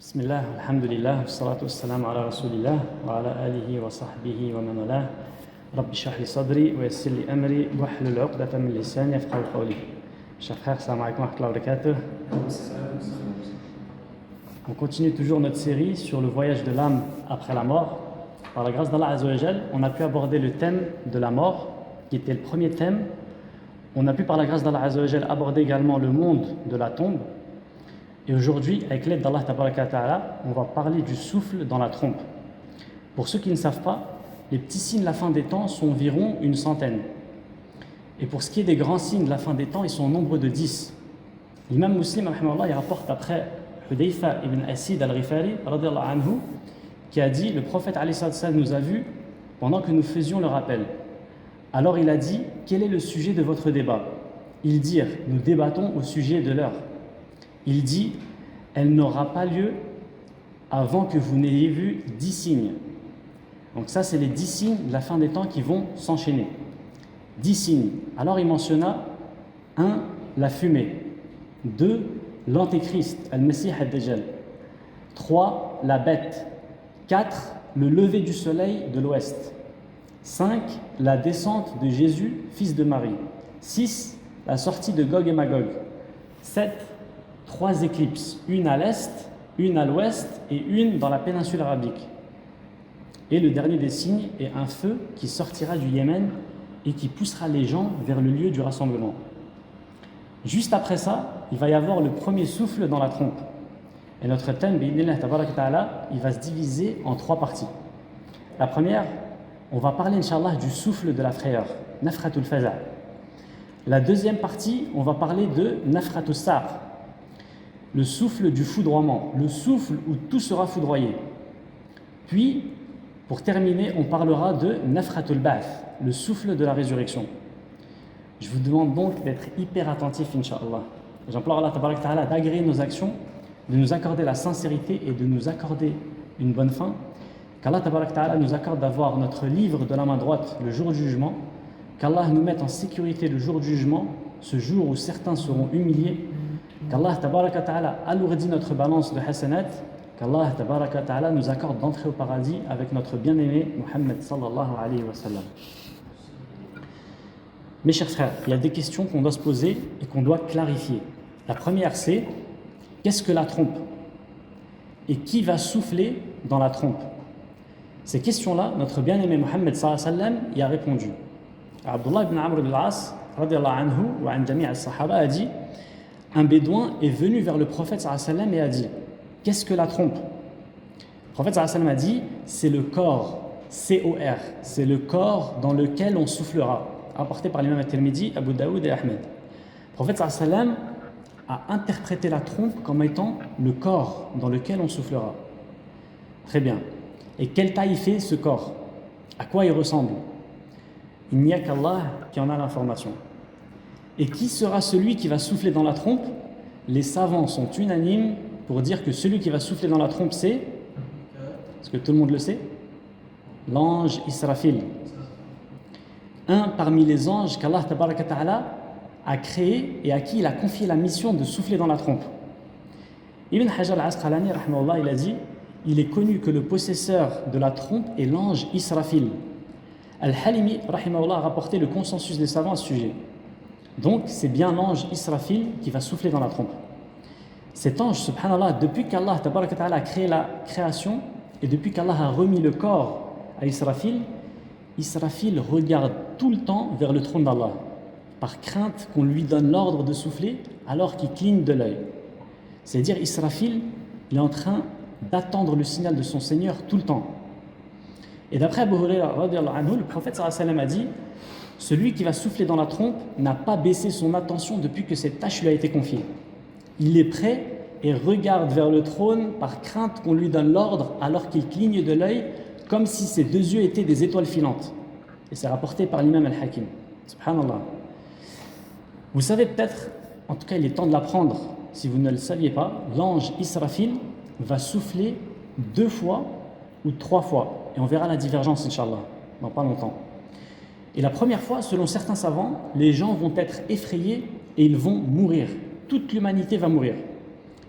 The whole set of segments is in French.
Bismillah, alhamdulillah, wassalatu wassalamu ala rasulillah, wa ala alihi wa sahbihi wa man walah. Rabbi shrah li sadri wa yassir li amri wahlul 'uqdatan min lisani yafqahu qawli. Chers frères, salam alaykoum wa rahmatullahi wa barakatuh. On continue toujours notre série sur le voyage de l'âme après la mort. Par la grâce d'Allah Azza wa Jal, on a pu aborder le thème de la mort, qui était le premier thème. On a pu, par la grâce d'Allah Azza wa Jal, aborder également le monde de la tombe. Et aujourd'hui, avec l'aide d'Allah Tabaraka Ta'ala, on va parler du souffle dans la trompe. Pour ceux qui ne savent pas, les petits signes de la fin des temps sont environ une centaine. Et pour ce qui est des grands signes de la fin des temps, ils sont au nombre de 10. L'imam Muslim, rahimahullah, il rapporte après Hudayfa ibn Asid al-Ghifari, radiyallahu anhu, qui a dit, le prophète alayhi salam nous a vus pendant que nous faisions le rappel. Alors il a dit, quel est le sujet de votre débat? Ils dirent, nous débattons au sujet de l'heure. Il dit, elle n'aura pas lieu avant que vous n'ayez vu 10 signes. Donc ça, c'est les 10 signes de la fin des temps qui vont s'enchaîner. 10 signes. Alors il mentionna 1. La fumée. 2. L'antéchrist, al-Messie ad-Dajjal. 3. La bête. 4. Le lever du soleil de l'ouest. 5. La descente de Jésus, fils de Marie. 6. La sortie de Gog et Magog. 7. 3 éclipses, une à l'est, une à l'ouest et une dans la péninsule arabique. Et le dernier des signes est un feu qui sortira du Yémen et qui poussera les gens vers le lieu du rassemblement. Juste après ça, il va y avoir le premier souffle dans la trompe. Et notre thème, bi'idhnillah tabaraka ta'ala, il va se diviser en 3 parties. La première, on va parler, Inch'Allah, du souffle de la frayeur, nafratul faza'. La deuxième partie, on va parler de nafratul sa'q, le souffle du foudroiement, le souffle où tout sera foudroyé. Puis, pour terminer, on parlera de nafratul ba'th, le souffle de la résurrection. Je vous demande donc d'être hyper attentif, Inch'Allah. J'implore Allah Tabaraka Ta'ala d'agréer nos actions, de nous accorder la sincérité et de nous accorder une bonne fin. Qu'Allah Tabaraka Ta'ala nous accorde d'avoir notre livre de la main droite le jour du jugement. Qu'Allah nous mette en sécurité le jour du jugement, ce jour où certains seront humiliés. Qu'Allah Tabaraka Ta'ala alourdit notre balance de hasanat. Qu'Allah Tabaraka Ta'ala nous accorde d'entrer au paradis avec notre bien-aimé Muhammad sallallahu alayhi wa sallam. Mes chers frères, il y a des questions qu'on doit se poser et qu'on doit clarifier. La première, c'est qu'est-ce que la trompe? Et qui va souffler dans la trompe? Ces questions-là, notre bien-aimé Muhammad sallallahu alayhi wa sallam y a répondu. Abdullah ibn Amr ibn al-As, radiyallahu anhu, wa an jami' al-sahaba, a dit: un bédouin est venu vers le prophète sallallahu alayhi wa sallam et a dit: qu'est-ce que la trompe? Le prophète sallallahu alayhi wa sallam a dit: c'est le corps, C-O-R, c'est le corps dans lequel on soufflera. Rapporté par l'imam al-Tirmidhi, Abu Daoud et Ahmed. Le prophète sallallahu alayhi wa sallam a interprété la trompe comme étant le corps dans lequel on soufflera. Très bien. Et quelle taille fait ce corps? À quoi il ressemble? Il n'y a qu'Allah qui en a l'information. Et qui sera celui qui va souffler dans la trompe? Les savants sont unanimes pour dire que celui qui va souffler dans la trompe, c'est, est-ce que tout le monde le sait? L'ange Israfil. Un parmi les anges qu'Allah Tabaraka Ta'ala a créé et à qui il a confié la mission de souffler dans la trompe. Ibn Hajar al-Asqalani, rahimahullah, il a dit: il est connu que le possesseur de la trompe est l'ange Israfil. Al-Halimi, rahimahullah, a rapporté le consensus des savants à ce sujet. Donc, c'est bien l'ange Israfil qui va souffler dans la trompe. Cet ange, subhanallah, depuis qu'Allah Tabaraka Ta'ala a créé la création et depuis qu'Allah a remis le corps à Israfil, Israfil regarde tout le temps vers le trône d'Allah, par crainte qu'on lui donne l'ordre de souffler alors qu'il cligne de l'œil. C'est-à-dire, Israfil, il est en train d'attendre le signal de son Seigneur tout le temps. Et d'après Abu Hurayra, radiyallahu anhu, le prophète sallallahu alayhi wa sallam a dit: celui qui va souffler dans la trompe n'a pas baissé son attention depuis que cette tâche lui a été confiée. Il est prêt et regarde vers le trône par crainte qu'on lui donne l'ordre alors qu'il cligne de l'œil, comme si ses 2 yeux étaient des étoiles filantes. Et c'est rapporté par l'imam al-Hakim. Subhanallah. Vous savez peut-être, en tout cas il est temps de l'apprendre, si vous ne le saviez pas, l'ange Israfil va souffler 2 fois ou 3 fois. Et on verra la divergence, Inch'Allah, dans pas longtemps. Et la première fois, selon certains savants, les gens vont être effrayés et ils vont mourir. Toute l'humanité va mourir.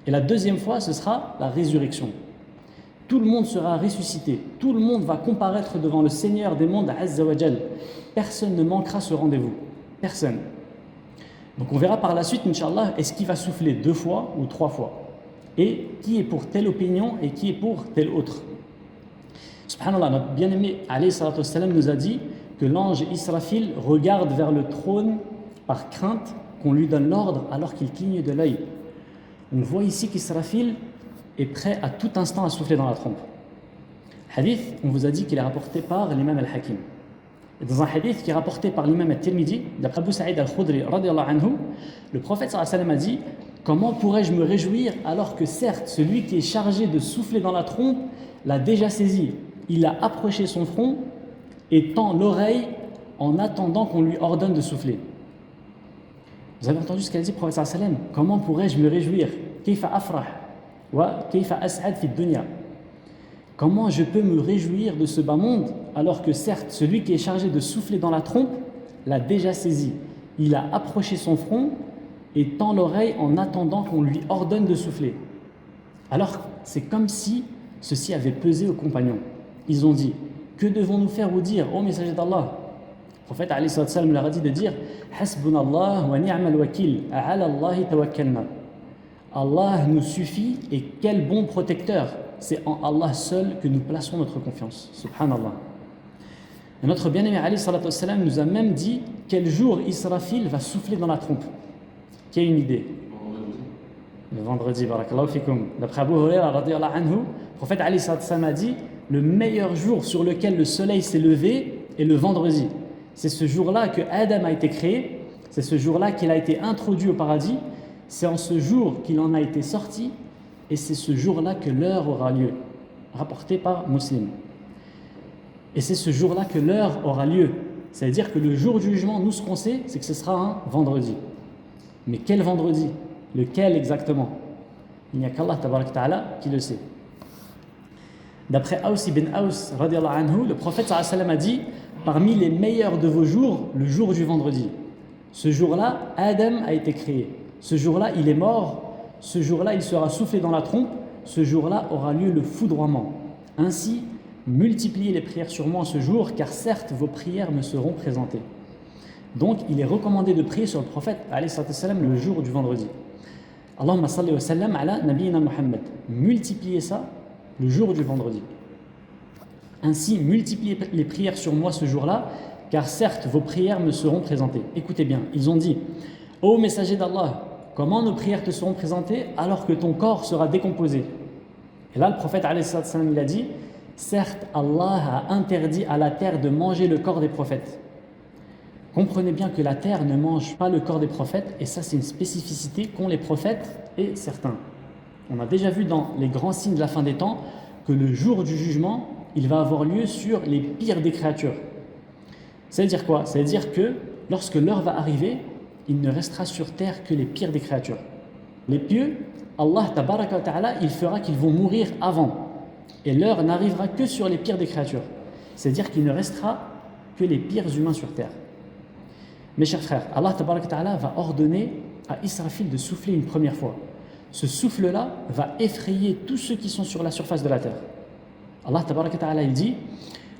Et la deuxième fois, ce sera la résurrection. Tout le monde sera ressuscité. Tout le monde va comparaître devant le Seigneur des mondes, Azza wa Jal. Personne ne manquera ce rendez-vous. Personne. Donc on verra par la suite, Inch'Allah, est-ce qu'il va souffler 2 fois ou 3 fois. Et qui est pour telle opinion et qui est pour telle autre. Subhanallah, notre bien-aimé alayhi salatu wassalam nous a dit que l'ange Israfil regarde vers le trône par crainte qu'on lui donne l'ordre alors qu'il cligne de l'œil. On voit ici qu'Israfil est prêt à tout instant à souffler dans la trompe. Hadith, on vous a dit qu'il est rapporté par l'imam al-Hakim. Et dans un hadith qui est rapporté par l'imam al-Tirmidhi, d'après Abu Sa'id al-Khudri, radiyallahu anhu, le prophète sallallahu alayhi wa sallam a dit: comment pourrais-je me réjouir alors que certes, celui qui est chargé de souffler dans la trompe l'a déjà saisi. Il a approché son front et tend l'oreille en attendant qu'on lui ordonne de souffler. Vous avez entendu ce qu'a dit le prophète sallallahu alayhi wa sallam? Comment pourrais-je me réjouir? Kayfa afrah wa kayfa as'ad fi dunya. Comment je peux me réjouir de ce bas monde alors que certes, celui qui est chargé de souffler dans la trompe l'a déjà saisi. Il a approché son front et tend l'oreille en attendant qu'on lui ordonne de souffler. Alors, c'est comme si ceci avait pesé aux compagnons. Ils ont dit: que devons-nous faire ou dire, ô messager d'Allah? Le prophète alayhi salam leur a dit de dire: Hasbunallah wa ni'mal wakil, a'ala Allahi tawakkalna. Allah nous suffit et quel bon protecteur. C'est en Allah seul que nous plaçons notre confiance. Subhanallah. Et notre bien-aimé alayhi salam nous a même dit quel jour Israfil va souffler dans la trompe. Qui a une idée? Le vendredi, barakallahu fikum. D'après Abu Huraira radiyallahu anhu, le prophète alayhi salam a dit: le meilleur jour sur lequel le soleil s'est levé est le vendredi. C'est ce jour-là que Adam a été créé, c'est ce jour-là qu'il a été introduit au paradis, c'est en ce jour qu'il en a été sorti, et c'est ce jour-là que l'heure aura lieu, rapporté par Muslim. Et c'est ce jour-là que l'heure aura lieu. C'est-à-dire que le jour du jugement, nous ce qu'on sait, c'est que ce sera un vendredi. Mais quel vendredi? Lequel exactement? Il n'y a qu'Allah tabarak ta'ala qui le sait. D'après Aus ibn Aus, radiallahu anhu, le prophète sallallahu alayhi wa sallam a dit: parmi les meilleurs de vos jours, le jour du vendredi. Ce jour-là, Adam a été créé. Ce jour-là, il est mort. Ce jour-là, il sera soufflé dans la trompe. Ce jour-là aura lieu le foudroiement. Ainsi, multipliez les prières sur moi ce jour, car certes, vos prières me seront présentées. Donc, il est recommandé de prier sur le prophète alayhi salam le jour du vendredi. Allahumma salli wa sallam ala nabiyyina Muhammad. Multipliez ça le jour du vendredi. Ainsi, multipliez les prières sur moi ce jour-là, car certes, vos prières me seront présentées. Écoutez bien, ils ont dit: ô messager d'Allah, comment nos prières te seront présentées alors que ton corps sera décomposé? Et là, le prophète alayhi salam, il a dit: certes, Allah a interdit à la terre de manger le corps des prophètes. Comprenez bien que la terre ne mange pas le corps des prophètes, et ça, c'est une spécificité qu'ont les prophètes et certains. On a déjà vu dans les grands signes de la fin des temps que le jour du jugement, il va avoir lieu sur les pires des créatures. Ça veut dire quoi? Ça veut dire que lorsque l'heure va arriver, il ne restera sur terre que les pires des créatures. Les pieux, Allah tabaraka wa ta'ala, il fera qu'ils vont mourir avant. Et l'heure n'arrivera que sur les pires des créatures. C'est-à-dire qu'il ne restera que les pires humains sur terre. Mes chers frères, Allah tabaraka wa ta'ala va ordonner à Israfil de souffler une première fois. Ce souffle-là va effrayer tous ceux qui sont sur la surface de la terre. Allah tabaraka wa ta'ala, il dit: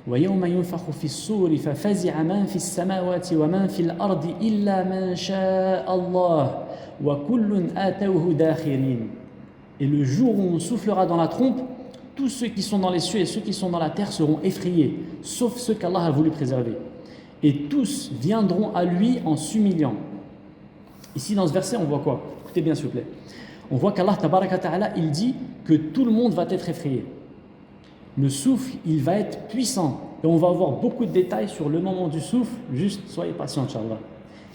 وَيَوْمَ يُنْفَخُ فِي الصُّورِ فَفَزِعَ مَنْ فِي السَّمَاوَاتِ وَمَنْ فِي الْأَرْضِ إِلَّا مَنْ شَاءَ اللَّهُ وَكُلٌّ آتَوْهُ دَاخِرِينَ. Et le jour où on soufflera dans la trompe, tous ceux qui sont dans les cieux et ceux qui sont dans la terre seront effrayés, sauf ceux qu'Allah a voulu préserver. Et tous viendront à lui en s'humiliant. Ici, dans ce verset, on voit quoi? Écoutez bien, s'il vous plaît. On voit qu'Allah tabaraka ta'ala, il dit que tout le monde va être effrayé. Le souffle, il va être puissant. Et on va avoir beaucoup de détails sur le moment du souffle. Juste, soyez patients, Inch'Allah.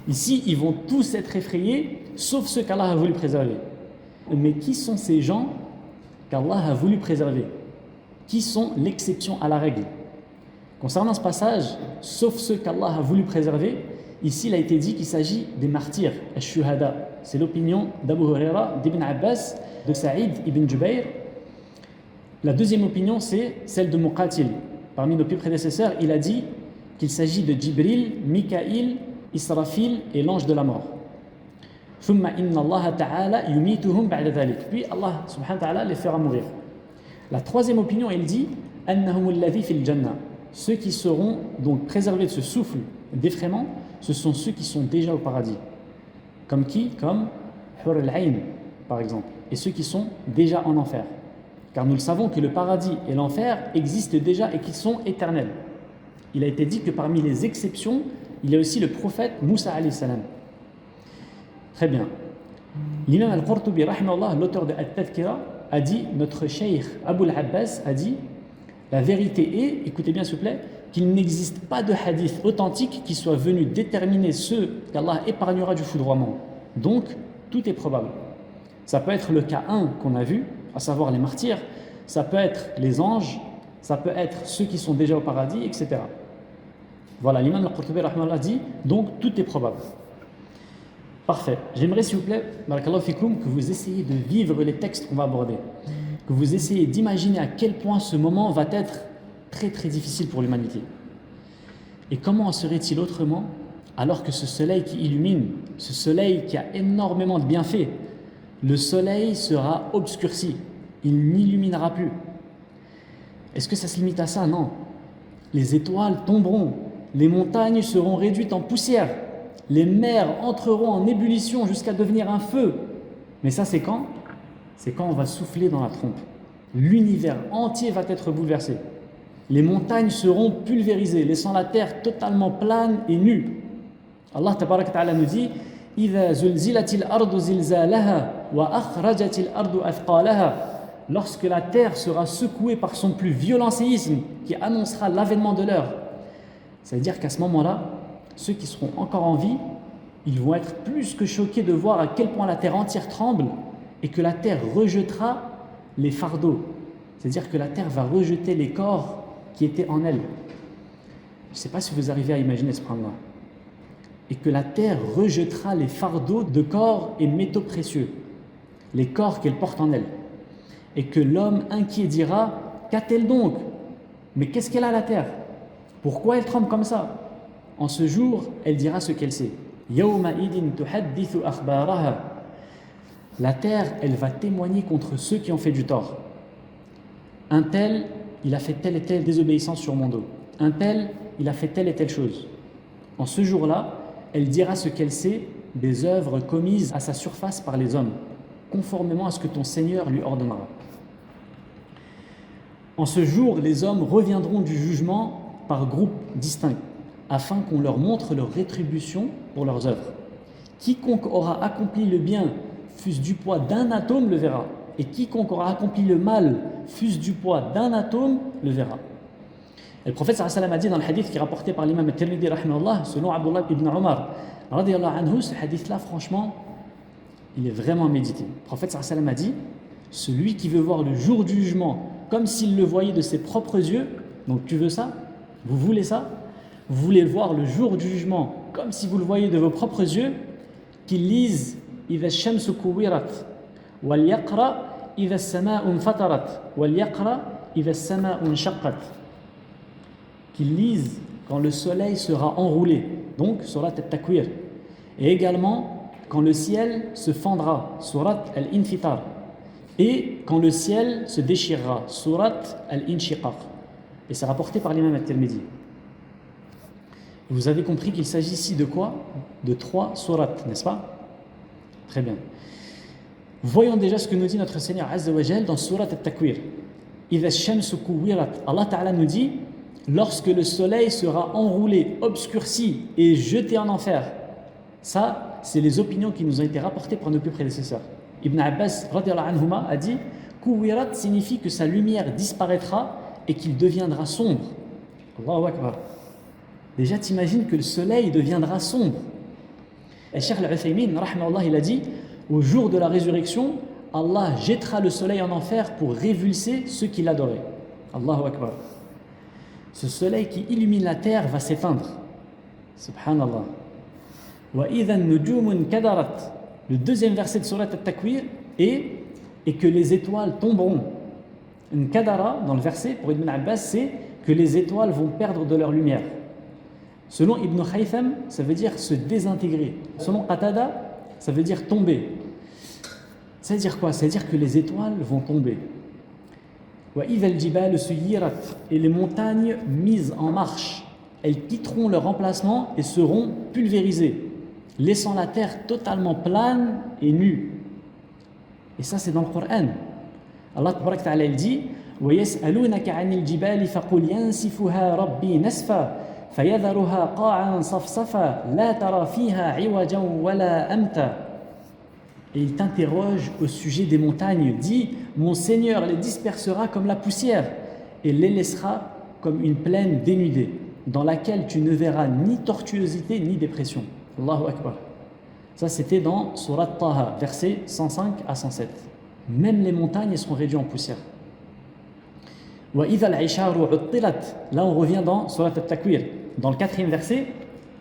Ici, ils vont tous être effrayés, sauf ceux qu'Allah a voulu préserver. Mais qui sont ces gens qu'Allah a voulu préserver? Qui sont l'exception à la règle? Concernant ce passage, sauf ceux qu'Allah a voulu préserver, ici il a été dit qu'il s'agit des martyrs, al-shuhada. C'est l'opinion d'Abu Huraira, d'Ibn Abbas, de Saïd ibn Jubayr. La deuxième opinion, c'est celle de Muqatil. Parmi nos plus prédécesseurs, il a dit qu'il s'agit de Jibril, Mikaïl, Israfil et l'ange de la mort. ثم إن الله تعالى يميتهم بعد ذلك. Puis Allah subhanahu wa ta'ala les fera mourir. La troisième opinion, elle dit أنهم الذي في الجنة. Ceux qui seront donc préservés de ce souffle d'effraiement, ce sont ceux qui sont déjà au paradis. Comme qui? Comme Hur al-Ayn, par exemple. Et ceux qui sont déjà en enfer. Car nous le savons que le paradis et l'enfer existent déjà et qu'ils sont éternels. Il a été dit que parmi les exceptions, il y a aussi le prophète Moussa alayhi salam. Très bien. L'imam al-Qurtubi, rahimahullah, l'auteur de At-Tadhkira, a dit, notre cheikh Abu al-Abbas a dit, la vérité est, écoutez bien s'il vous plaît, qu'il n'existe pas de hadith authentique qui soit venu déterminer ceux qu'Allah épargnera du foudroiement. Donc, tout est probable. Ça peut être le cas 1 qu'on a vu, à savoir les martyrs, ça peut être les anges, ça peut être ceux qui sont déjà au paradis, etc. Voilà, l'imam al-Qurtubi rahimahullah dit, donc tout est probable. Parfait. J'aimerais s'il vous plaît, barakallahu fikoum, que vous essayiez de vivre les textes qu'on va aborder, que vous essayez d'imaginer à quel point ce moment va être très très difficile pour l'humanité. Et comment en serait-il autrement alors que ce soleil qui illumine, ce soleil qui a énormément de bienfaits, le soleil sera obscurci, il n'illuminera plus. Est-ce que ça se limite à ça? Non. Les étoiles tomberont, les montagnes seront réduites en poussière, les mers entreront en ébullition jusqu'à devenir un feu. Mais ça c'est quand? C'est quand on va souffler dans la trompe. L'univers entier va être bouleversé. Les montagnes seront pulvérisées, laissant la terre totalement plane et nue. Allah tabaraka ta'ala nous dit إِذَا زُلْزِلَتِ الْأَرْضُ زِلْزَالَهَا وَأَخْرَجَتِ الْأَرْضُ أَثْقَالَهَا. Lorsque la terre sera secouée par son plus violent séisme qui annoncera l'avènement de l'heure. Ça veut dire qu'à ce moment-là, ceux qui seront encore en vie, ils vont être plus que choqués de voir à quel point la terre entière tremble et que la terre rejettera les fardeaux. C'est-à-dire que la terre va rejeter les corps qui étaient en elle. Je ne sais pas si vous arrivez à imaginer ce problème-là. Et que la terre rejettera les fardeaux de corps et métaux précieux, les corps qu'elle porte en elle. Et que l'homme inquiet dira, qu'a-t-elle donc? Mais qu'est-ce qu'elle a la terre? Pourquoi elle tremble comme ça? En ce jour, elle dira ce qu'elle sait. يَوْمَئِذٍ تُحَدِّثُ أَخْبَارَهَا. La terre, elle va témoigner contre ceux qui ont fait du tort. Un tel, il a fait telle et telle désobéissance sur mon dos. Un tel, il a fait telle et telle chose. En ce jour-là, elle dira ce qu'elle sait des œuvres commises à sa surface par les hommes, conformément à ce que ton Seigneur lui ordonnera. En ce jour, les hommes reviendront du jugement par groupes distincts, afin qu'on leur montre leur rétribution pour leurs œuvres. Quiconque aura accompli le bien, fût-ce du poids d'un atome, le verra. Et quiconque aura accompli le mal, fût-ce du poids d'un atome, le verra. Et le prophète sallallahu alayhi wa sallam a dit dans le hadith qui est rapporté par l'imam al-Tirmidhi rahimahullah, selon Abdullah ibn Omar radiyallahu anhu, ce hadith-là, franchement, il est vraiment médité. Le prophète sallallahu alayhi wa sallam a dit, celui qui veut voir le jour du jugement comme s'il le voyait de ses propres yeux, donc tu veux ça? Vous voulez ça? Vous voulez voir le jour du jugement comme si vous le voyez de vos propres yeux, qu'il lise إِذَا الشَّمْسُ كُوِّرَتْ وَلْيَقْرَأْ إِذَا السَّمَاءُ انْفَطَرَتْ وَلْيَقْرَأْ إِذَا السَّمَاءُ انشَقَّتْ. Qu'il lise quand le soleil sera enroulé, donc surat al-Takwir, et également quand le ciel se fendra, surat al-Infitar, et quand le ciel se déchirera, surat al-Inshiqaq. Et c'est rapporté par l'imam al-Tirmidhi. Vous avez compris qu'il s'agit ici de quoi? De 3 sourates, n'est-ce pas? Très bien. Voyons déjà ce que nous dit notre Seigneur Azza wa Jal dans surat al-Takwir. إِذَا الشَّمْسُ كُوِّرَتْ. Allah Ta'ala nous dit, lorsque le soleil sera enroulé, obscurci et jeté en enfer. Ça, c'est les opinions qui nous ont été rapportées par nos plus prédécesseurs. Ibn Abbas radiyallahu anhuma a dit, Kuwirat signifie que sa lumière disparaîtra et qu'il deviendra sombre. Allahu Akbar. Déjà, t'imagines que le soleil deviendra sombre. Et Cheikh Al-Uthaymin, rahmahullah, il a dit, au jour de la résurrection, Allah jettera le soleil en enfer pour révulser ceux qui l'adoraient. Allahu Akbar. Ce soleil qui illumine la terre va s'éteindre. Subhanallah. Wa idhan nujumun kadarat. Le deuxième verset de surat al-Takwir est et que les étoiles tomberont. Une kadara, dans le verset, pour Ibn Abbas, c'est que les étoiles vont perdre de leur lumière. Selon Ibn Khaytham, ça veut dire se désintégrer. Selon Qatada, ça veut dire tomber. Ça veut dire quoi? Ça veut dire que les étoiles vont tomber. Et les montagnes mises en marche, elles quitteront leur emplacement et seront pulvérisées, laissant la terre totalement plane et nue. Et ça, c'est dans le Coran. Allah Tabarak Ta'ala il dit وَيَسْأَلُونَكَ عَنِ الْجِبَالِ فَقُلْ يَنْسِفُهَا رَبِّي نَسْفًا فَيَذَرُهَا قَاعًا صَفْصَفًا لَا تَرَى فِيهَا عِوَجًا وَلَا أَمْتًا. Et il t'interroge au sujet des montagnes. Dit, mon Seigneur les dispersera comme la poussière et les laissera comme une plaine dénudée, dans laquelle tu ne verras ni tortuosité ni dépression. Allahu Akbar. Ça, c'était dans Surat Taha, versets 105 à 107. Même les montagnes seront réduites en poussière. Là, on revient dans Surat At-Takwir. Dans le 4e verset,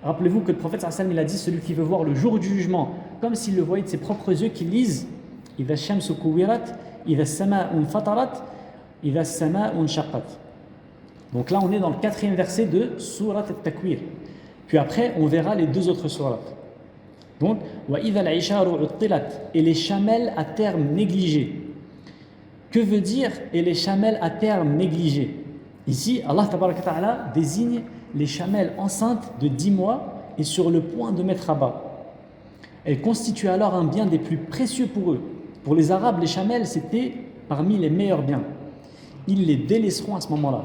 rappelez-vous que le prophète sallallahu alayhi wa sallam, il a dit, celui qui veut voir le jour du jugement, comme s'il le voyait de ses propres yeux, qui lisent إِذَا الشَّمْسُ كُوِّرَتْ إِذَا السَّمَاءُ انْفَطَرَتْ إِذَا السَّمَاءُ انشَقَّتْ. Donc là, on est dans le 4e verset de Surat At-Takwir. Puis après, on verra les 2 autres sourates. Donc, وَإِذَا الْعِشَارُ عُطِّلَتْ, et les chamelles à terme négligées. Que veut dire et les chamelles à terme négligées? Ici, Allah Tabaraka Ta'ala désigne les chamelles enceintes de 10 mois et sur le point de mettre à bas. Elles constituent alors un bien des plus précieux pour eux. Pour les Arabes, les chamelles, c'était parmi les meilleurs biens. Ils les délaisseront à ce moment-là,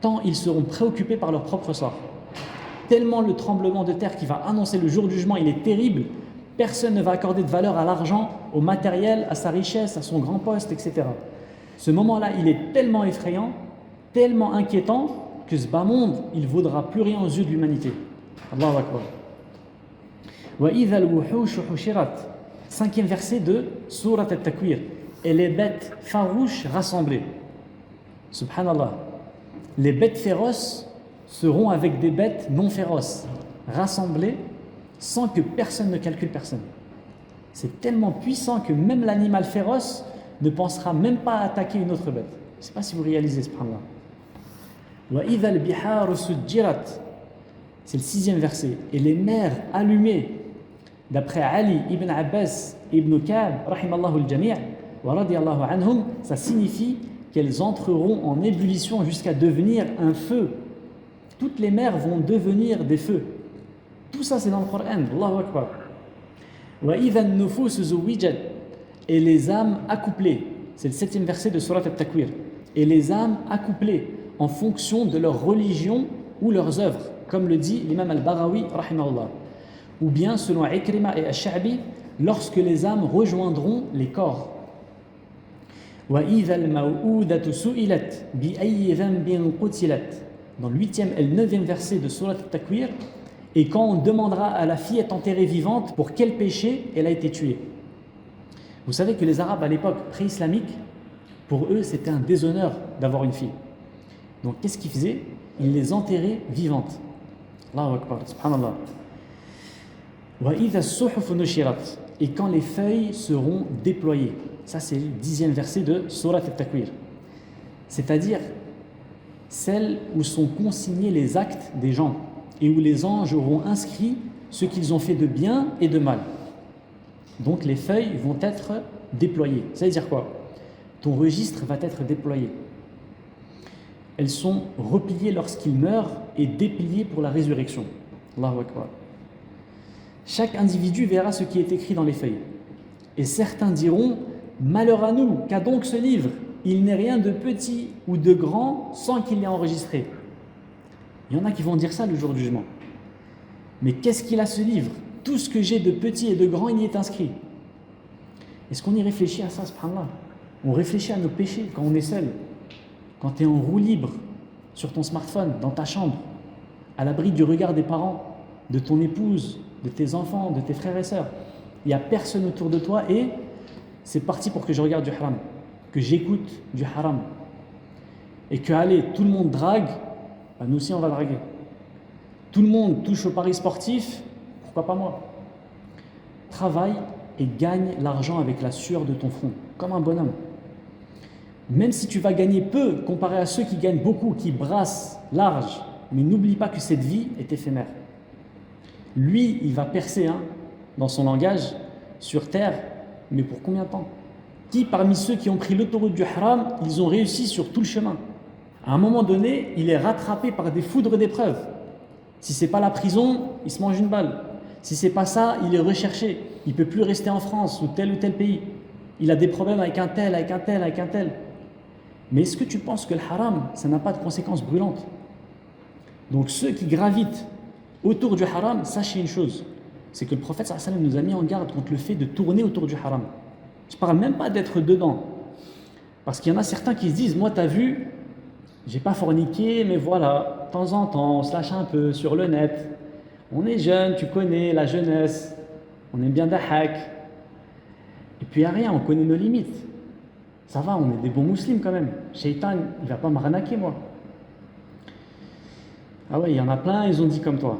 tant ils seront préoccupés par leur propre sort. Tellement le tremblement de terre qui va annoncer le jour du jugement, il est terrible, personne ne va accorder de valeur à l'argent, au matériel, à sa richesse, à son grand poste, etc. Ce moment-là, il est tellement effrayant, tellement inquiétant, que ce bas monde, il ne vaudra plus rien aux yeux de l'humanité. Allahu Akbar. وَإِذَا الْوُحُوشُ حُشِرَتْ, 5e verset de Surat At-Takwir. Et les bêtes farouches rassemblées. Subhanallah. Les bêtes féroces seront avec des bêtes non féroces, rassemblées sans que personne ne calcule personne. C'est tellement puissant que même l'animal féroce ne pensera même pas à attaquer une autre bête. Je ne sais pas si vous réalisez, subhanallah. وَإِذَا الْبِحَارُ سُجِّرَتْ, c'est le 6e verset. Et les mers allumées, d'après Ali ibn Abbas ibn Ka'b, rahimallahu al-jami' wa radiyallahu anhum, ça signifie qu'elles entreront en ébullition jusqu'à devenir un feu. Toutes les mers vont devenir des feux. Tout ça, c'est dans le Coran. Allahu Akbar. وَإِذَا النُّفُوسُ زُوِّجَتْ, et les âmes accouplées. C'est le 7e verset de Surat At-Takwir. Et les âmes accouplées en fonction de leur religion ou leurs œuvres, comme le dit l'imam al-Barawi, rahimahullah. Ou bien, selon Ikrima et Ash-Sha'bi, lorsque les âmes rejoindront les corps. وَإِذَا الْمَوْءُودَةُ سُئِلَتْ بِأَيِّ ذَنْبٍ قُتِلَتْ, dans le 8e et le 9e verset de Surat At-Takwir. Et quand on demandera à la fillette enterrée vivante pour quel péché elle a été tuée. Vous savez que les Arabes à l'époque pré-islamique, pour eux c'était un déshonneur d'avoir une fille. Donc qu'est-ce qu'ils faisaient? Ils les enterraient vivantes. Allahu Akbar, subhanallah. وَإِذَا الصُّحُفُ نُشِرَتْ, et quand les feuilles seront déployées. Ça c'est le 10e verset de Surat At-Takwir. C'est-à-dire celle où sont consignés les actes des gens et où les anges auront inscrit ce qu'ils ont fait de bien et de mal. Donc les feuilles vont être déployées. Ça veut dire quoi? Ton registre va être déployé. Elles sont repliées lorsqu'ils meurent et dépliées pour la résurrection. Allahu Akbar. Chaque individu verra ce qui est écrit dans les feuilles. Et certains diront, malheur à nous, qu'a donc ce livre? Il n'est rien de petit ou de grand sans qu'il l'ait enregistré. Il y en a qui vont dire ça le jour du jugement. Mais qu'est-ce qu'il a ce livre? Tout ce que j'ai de petit et de grand, il y est inscrit. Est-ce qu'on y réfléchit à ça, subhanallah? On réfléchit à nos péchés quand on est seul, quand tu es en roue libre, sur ton smartphone, dans ta chambre, à l'abri du regard des parents, de ton épouse, de tes enfants, de tes frères et sœurs. Il n'y a personne autour de toi et c'est parti pour que je regarde du haram, que j'écoute du haram. Et que, allez, tout le monde drague, ben nous aussi on va draguer. Tout le monde touche au paris sportif, pourquoi pas moi? Travaille et gagne l'argent avec la sueur de ton front, comme un bonhomme. Même si tu vas gagner peu comparé à ceux qui gagnent beaucoup, qui brassent large, mais n'oublie pas que cette vie est éphémère. Lui, il va percer dans son langage, sur terre, mais pour combien de temps? Qui parmi ceux qui ont pris l'autoroute du haram, ils ont réussi sur tout le chemin? À un moment donné, il est rattrapé par des foudres d'épreuves. Si ce n'est pas la prison, il se mange une balle. Si ce n'est pas ça, il est recherché. Il ne peut plus rester en France ou tel pays. Il a des problèmes avec un tel, avec un tel, avec un tel. Mais est-ce que tu penses que le haram, ça n'a pas de conséquences brûlantes? Donc ceux qui gravitent autour du haram, sachez une chose, c'est que le prophète sallallahu alayhi wa sallam nous a mis en garde contre le fait de tourner autour du haram. Je ne parle même pas d'être dedans. Parce qu'il y en a certains qui se disent, moi t'as vu, j'ai pas forniqué, mais voilà, de temps en temps, on se lâche un peu sur le net. On est jeune, tu connais la jeunesse, on aime bien dahak. Et puis il n'y a rien, on connaît nos limites. Ça va, on est des bons musulmans quand même. Shaitan, il ne va pas m'arnaquer moi. Ah ouais, il y en a plein, ils ont dit comme toi.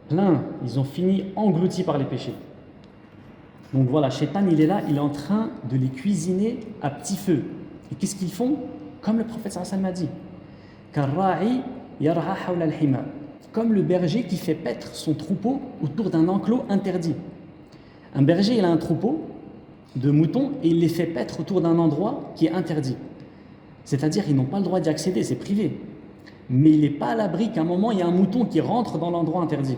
Plein, ils ont fini engloutis par les péchés. Donc voilà, Shaitan, il est là, il est en train de les cuisiner à petit feu. Et qu'est-ce qu'ils font? Comme le prophète sallallahu alayhi wa sallam a dit. Karra'i yarha hawla al-hima. Comme le berger qui fait paître son troupeau autour d'un enclos interdit. Un berger, il a un troupeau de moutons et il les fait paître autour d'un endroit qui est interdit. C'est-à-dire qu'ils n'ont pas le droit d'y accéder, c'est privé. Mais il n'est pas à l'abri qu'à un moment, il y a un mouton qui rentre dans l'endroit interdit.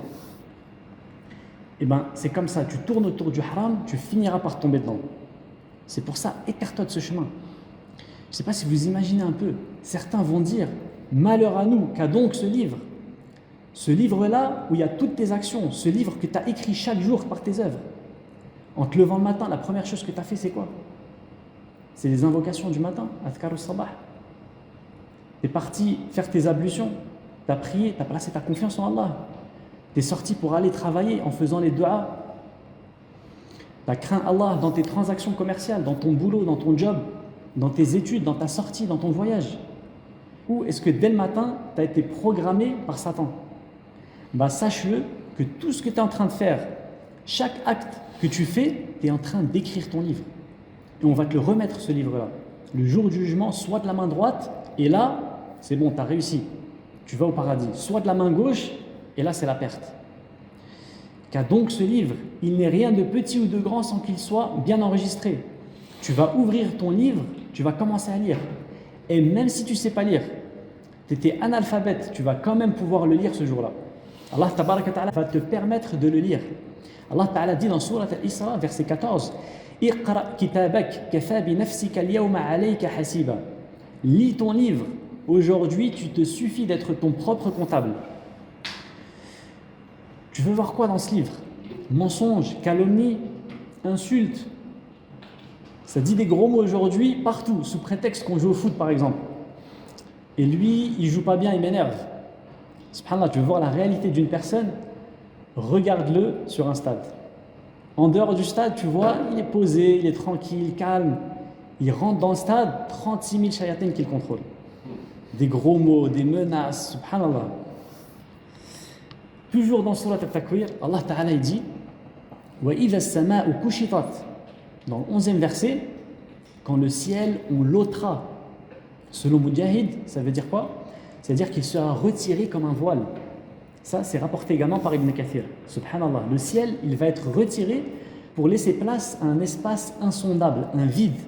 Et bien, c'est comme ça, tu tournes autour du haram, tu finiras par tomber dedans. C'est pour ça, écarte-toi de ce chemin. Je ne sais pas si vous imaginez un peu, certains vont dire, malheur à nous, qu'a donc ce livre? Ce livre-là, où il y a toutes tes actions, ce livre que tu as écrit chaque jour par tes œuvres. En te levant le matin, la première chose que tu as fait, c'est quoi? C'est les invocations du matin, Adhkar al-Sabah. Tu es parti faire tes ablutions, tu as prié, tu as placé ta confiance en Allah. Tu es sorti pour aller travailler en faisant les du'as. Tu as craint Allah dans tes transactions commerciales, dans ton boulot, dans ton job, dans tes études, dans ta sortie, dans ton voyage. Ou est-ce que dès le matin, tu as été programmé par Satan? Sache-le que tout ce que tu es en train de faire, chaque acte que tu fais, tu es en train d'écrire ton livre. Et on va te le remettre, ce livre-là. Le jour du jugement, soit de la main droite, et là, c'est bon, tu as réussi. Tu vas au paradis. Soit de la main gauche, et là, c'est la perte. Car donc ce livre, il n'est rien de petit ou de grand sans qu'il soit bien enregistré. Tu vas ouvrir ton livre, tu vas commencer à lire. Et même si tu ne sais pas lire, tu étais analphabète, tu vas quand même pouvoir le lire ce jour-là. Allah tabaraka ta'ala va te permettre de le lire. Allah ta'ala dit dans Surat Al-Isra, verset 14, Iqra kitabak kafa bi nafsika al-yawma alayka hasiba. Lis ton livre. Aujourd'hui, tu te suffis d'être ton propre comptable. Tu veux voir quoi dans ce livre? Mensonge, calomnie, insulte. Ça dit des gros mots aujourd'hui partout, sous prétexte qu'on joue au foot par exemple. Et lui, il joue pas bien, il m'énerve. Subhanallah, tu veux voir la réalité d'une personne? Regarde-le sur un stade. En dehors du stade, tu vois, il est posé, il est tranquille, calme. Il rentre dans le stade, 36 000 shayatines qui le contrôlent. Des gros mots, des menaces, subhanallah. Toujours dans Surat Al-Takwir, Allah Ta'ala dit وَإِذَا السَّمَاءُ كُشِطَتْ. Dans le 11e verset, quand le ciel, on l'ôtera. Selon Mujahid, ça veut dire quoi? C'est-à-dire qu'il sera retiré comme un voile. Ça, c'est rapporté également par Ibn Kathir. Subhanallah, le ciel, il va être retiré pour laisser place à un espace insondable, un vide.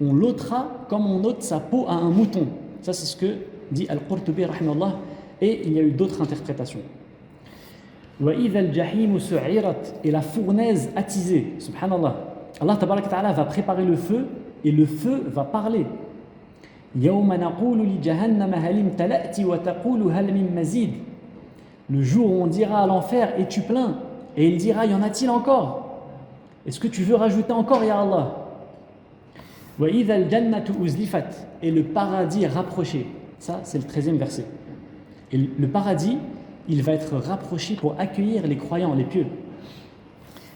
On l'ôtera comme on ôte sa peau à un mouton. Ça, c'est ce que dit Al-Qurtubi, rahimahullah, et il y a eu d'autres interprétations. وَإِذَا الْجَحِيمُ سُعِّرَتْ. Et la fournaise attisée. Subhanallah. Allah tabaraka ta'ala va préparer le feu et le feu va parler. يَوْمَ نَقُولُ لِجَهَنَّمَ هَلِ امْتَلَأْتِ وَتَقُولُ هَلْ مِن مَزِيدٍ. Le jour où on dira à l'enfer, es-tu plein? Et il dira, y en a-t-il encore? Est-ce que tu veux rajouter encore, ya Allah? وَإِذَا الْجَنَّةُ أُزْلِفَتْ. Et le paradis rapproché. Ça, c'est le 13e verset. Et le paradis, il va être rapproché pour accueillir les croyants, les pieux.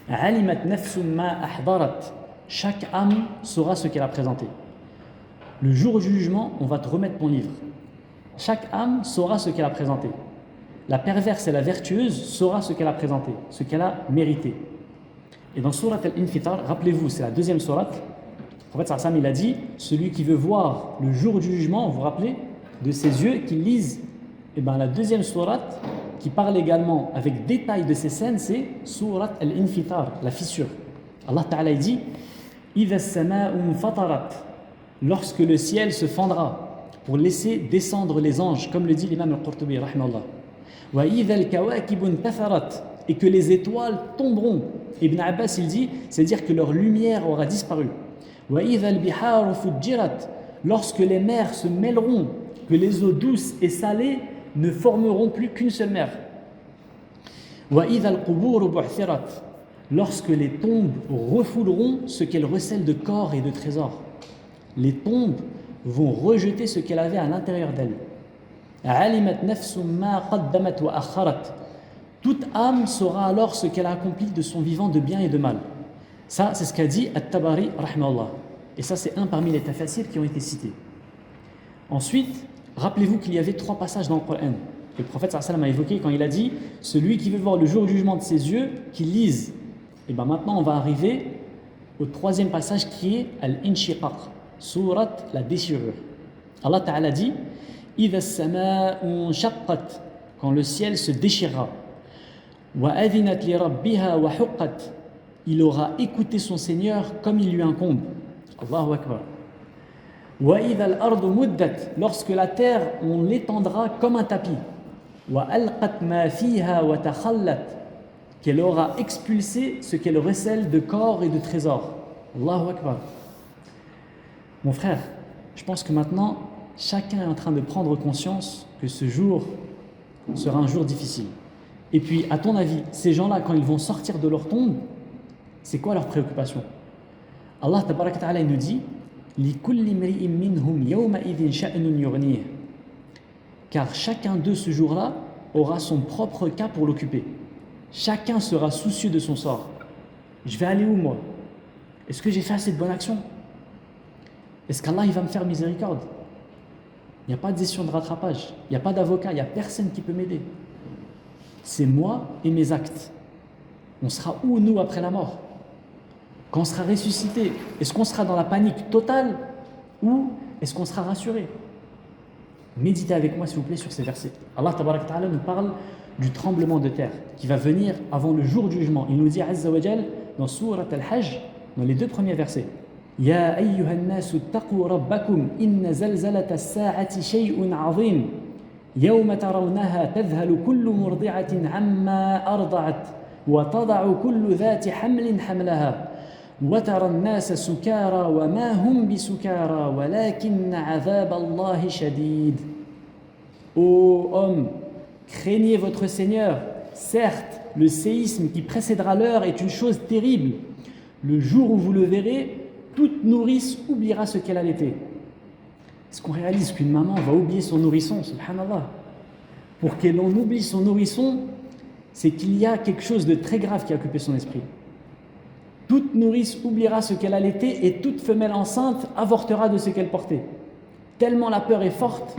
عَلِمَتْ نَفْسٌ مَا أَحْضَرَتْ. Chaque âme saura ce qu'elle a présenté. Le jour du jugement, on va te remettre ton livre. Chaque âme saura ce qu'elle a présenté. La perverse et la vertueuse saura ce qu'elle a présenté, ce qu'elle a mérité. Et dans Surat Al-Infitar, rappelez-vous, c'est la 2e sourate, le prophète sallallahu alayhi wa sallam, il a dit, celui qui veut voir le jour du jugement, vous vous rappelez, de ses yeux qui lisent, et bien la 2e sourate, qui parle également avec détail de ces scènes, c'est Surat Al-Infitar, la fissure. Allah Ta'ala dit إِذَا السَّمَاءُ انْفَطَرَتْ, lorsque le ciel se fendra pour laisser descendre les anges, comme le dit l'imam al-Qurtubi rahimahullah. وَإِذَا الْكَوَاكِبُ انْتَثَرَتْ, et que les étoiles tomberont. Ibn Abbas il dit, c'est-à-dire que leur lumière aura disparu. وَإِذَا الْبِحَارُ فُجِّرَتْ, lorsque les mers se mêleront, que les eaux douces et salées ne formeront plus qu'une seule mer. وَإِذَا الْقُبُورُ بُعْثِرَتْ, lorsque les tombes refouleront ce qu'elles recèlent de corps et de trésors. Les tombes vont rejeter ce qu'elles avaient à l'intérieur d'elles. عَلِمَتْ نَفْسٌ مَا قَدَّمَتْ وَأَخَّرَتْ, toute âme saura alors ce qu'elle a accompli de son vivant de bien et de mal. Ça, c'est ce qu'a dit At-Tabari rahimahullah. Et ça, c'est un parmi les tafasirs qui ont été cités. Ensuite, rappelez-vous qu'il y avait 3 passages dans le Coran. Le prophète sallallahu alayhi wa sallam a évoqué quand il a dit « Celui qui veut voir le jour du jugement de ses yeux, qu'il lise ». Et bien maintenant, on va arriver au 3e passage qui est Al-Inshiqaq, sourate la déchirure. Allah Ta'ala dit « إِذَا السَّمَاءُ انشَقَّتْ, quand le ciel se déchirera. وَأَذِنَتْ لِرَبِّهَا وَحُقَّتْ, il aura écouté son Seigneur comme il lui incombe. Allahu Akbar. وَإِذَا الْأَرْضُ مُدَّتْ, lorsque la terre, on l'étendra comme un tapis. وَأَلْقَتْ مَا فِيهَا وَتَخَلَّتْ, qu'elle aura expulsé ce qu'elle recèle de corps et de trésors. Allahu Akbar. Mon frère, je pense que maintenant, chacun est en train de prendre conscience que ce jour sera un jour difficile. Et puis, à ton avis, ces gens-là, quand ils vont sortir de leur tombe, c'est quoi leur préoccupation? Allah Tabaraka Ta'ala nous dit لِكُلِّ مْرِئٍ مِّنْهُمْ يَوْمَئِذٍ شَأْنٌ يُغْنِيهِ, car chacun d'eux ce jour-là aura son propre cas pour l'occuper. Chacun sera soucieux de son sort. Je vais aller où moi? Est-ce que j'ai fait assez de bonnes actions? Est-ce qu'Allah il va me faire miséricorde? Il n'y a pas de gestion de rattrapage, il n'y a pas d'avocat, il n'y a personne qui peut m'aider. C'est moi et mes actes. On sera où nous après la mort? Quand on sera ressuscité, est-ce qu'on sera dans la panique totale ou est-ce qu'on sera rassuré? Méditez avec moi s'il vous plaît sur ces versets. Allah Tabaraka Ta'ala nous parle du tremblement de terre qui va venir avant le jour du jugement. Il nous dit Azza wa Jal dans Surat Al-Hajj, dans les 2 premiers versets. Ya ayyuhan nasu taqu rabbakum inna zalzalata as-sa'ati shay'un 'azim yawma tarawnaha tadhhalu kullu murdi'atin 'amma arda'at wa tada'u kullu dhati hamlin hamlaha wa tara an-nasa sukara wa ma hum bisukara walakinna 'adhab Allahi shadid. Ô homme, craignez votre Seigneur. Certes, le séisme qui précédera l'heure est une chose terrible. Le jour où vous le verrez, toute nourrice oubliera ce qu'elle allaitait. Est-ce qu'on réalise qu'une maman va oublier son nourrisson? Subhanallah. Pour qu'elle en oublie son nourrisson, c'est qu'il y a quelque chose de très grave qui a occupé son esprit. Toute nourrice oubliera ce qu'elle allaitait et toute femelle enceinte avortera de ce qu'elle portait. Tellement la peur est forte,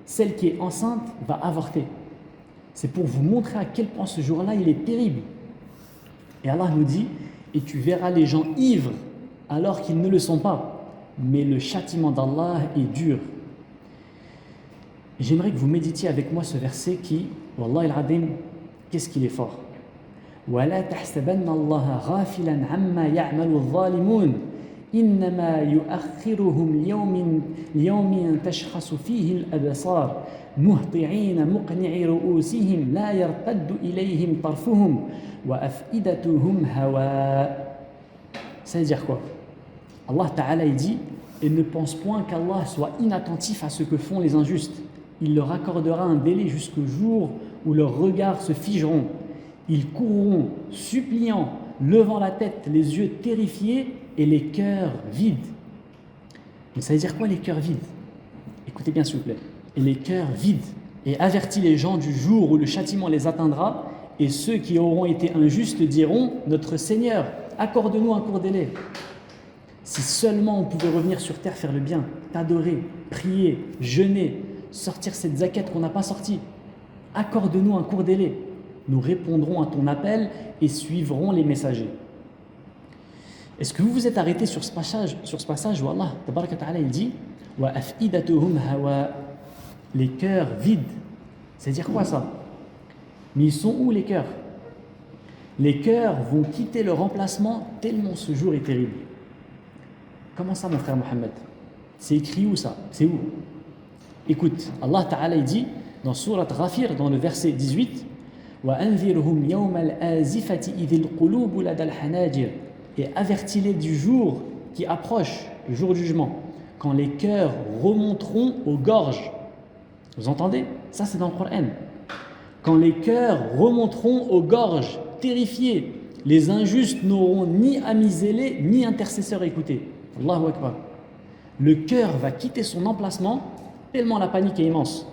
celle qui est enceinte va avorter. C'est pour vous montrer à quel point ce jour-là, il est terrible. Et Allah nous dit, et tu verras les gens ivres alors qu'ils ne le sont pas. Mais le châtiment d'Allah est dur. J'aimerais que vous méditiez avec moi ce verset qui, Wallah al-Adim, qu'est-ce qu'il est fort. وَلَا تَحْسَبَنَّ اللَّهَ غَافِلًا عَمَّا يَعْمَلُ الظَّالِمُونَ إِنَّمَا يُؤَخِّرُهُمْ لِيَوْمٍ تَشْخَصُ فِيهِ الْأَبْصَارُ مُهْطِعِينَ مُقْنِعِي رُؤُوسِهِمْ لَا يَرْتَدُّ إِلَيْهِمْ طَرْفُهُمْ وَأَفْئِدَتُهُمْ هَوَاءٌ. Ça veut dire quoi? Allah Ta'ala il dit « Et ne pense point qu'Allah soit inattentif à ce que font les injustes. Il leur accordera un délai jusqu'au jour où leurs regards se figeront. Ils courront, suppliant, levant la tête, les yeux terrifiés et les cœurs vides. » Mais ça veut dire quoi les cœurs vides? Écoutez bien s'il vous plaît. Et les cœurs vides. Et avertis les gens du jour où le châtiment les atteindra, et ceux qui auront été injustes diront « Notre Seigneur, accorde-nous un court délai. » Si seulement on pouvait revenir sur terre faire le bien, t'adorer, prier, jeûner, sortir cette zakat qu'on n'a pas sortie. Accorde-nous un court délai. Nous répondrons à ton appel et suivrons les messagers. Est-ce que vous vous êtes arrêté sur ce passage où Allah Tabaraka Ta'ala il dit wa afidatuhum hawa, les cœurs vides. C'est-à-dire quoi ça? Mais ils sont où les cœurs? Les cœurs vont quitter leur emplacement tellement ce jour est terrible. Comment ça, mon frère Mohammed? C'est écrit où ça? C'est où? Écoute, Allah Ta'ala dit dans Surat Ghafir, dans le verset 18, وَأَنذِرْهُمْ يَوْمَ الْآزِفَةِ إِذِ الْقُلُوبُ لَدَى الْحَنَاجِرِ, et avertis-les du jour qui approche, le jour du jugement, quand les cœurs remonteront aux gorges. Vous entendez? Ça, c'est dans le Coran. Quand les cœurs remonteront aux gorges, terrifiés, les injustes n'auront ni amis zélés, ni intercesseurs écoutés. Allahu Akbar. Le cœur va quitter son emplacement tellement la panique est immense.